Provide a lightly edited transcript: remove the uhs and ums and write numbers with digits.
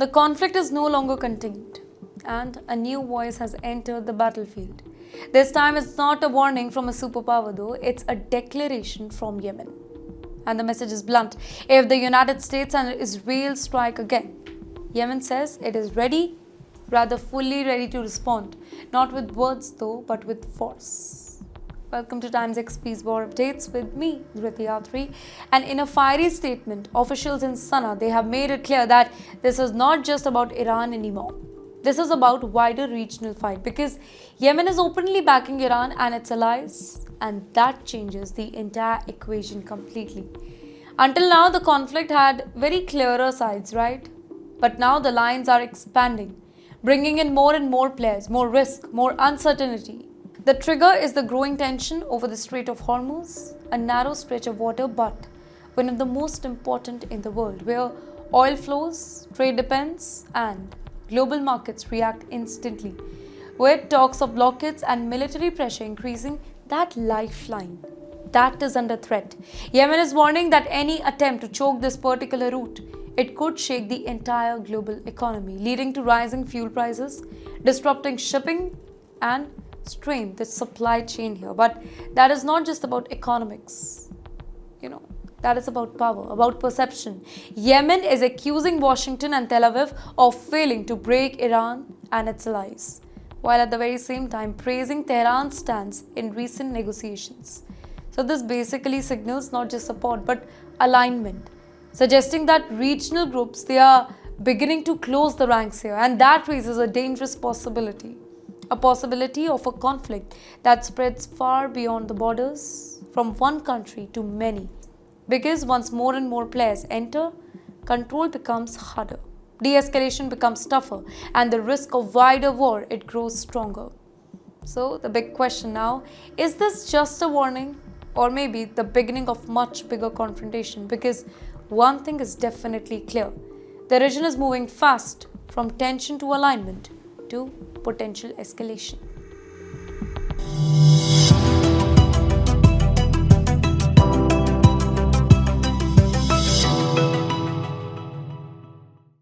The conflict is no longer contained, and a new voice has entered the battlefield. This time it's not a warning from a superpower though, it's a declaration from Yemen. And the message is blunt. If the United States and Israel strike again, Yemen says it is ready, rather fully ready to respond. Not with words though, but with force. Welcome to TimesXP's War Updates with me, Dhriti Athri. And in a fiery statement, officials in Sana'a, they have made it clear that this is not just about Iran anymore. This is about wider regional fight because Yemen is openly backing Iran and its allies, and that changes the entire equation completely. Until now, the conflict had very clearer sides, right? But now the lines are expanding, bringing in more and more players, more risk, more uncertainty. The trigger is the growing tension over the Strait of Hormuz, a narrow stretch of water but one of the most important in the world, where oil flows, trade depends, and global markets react instantly. With talks of blockades and military pressure increasing, that lifeline, that is under threat. Yemen is warning that any attempt to choke this particular route, it could shake the entire global economy, leading to rising fuel prices, disrupting shipping, and strain the supply chain here. But that is not just about economics, that is about power, about perception. Yemen is accusing Washington and Tel Aviv of failing to break Iran and its allies, while at the very same time praising Tehran's stance in recent negotiations. So this basically signals not just support but alignment, suggesting that regional groups, they are beginning to close the ranks here, and that raises a dangerous possibility. A possibility of a conflict that spreads far beyond the borders, from one country to many. Because once more and more players enter, control becomes harder, de-escalation becomes tougher, and the risk of wider war, it grows stronger. So the big question now, is this just a warning or maybe the beginning of much bigger confrontation? Because one thing is definitely clear, the region is moving fast from tension to alignment to potential escalation.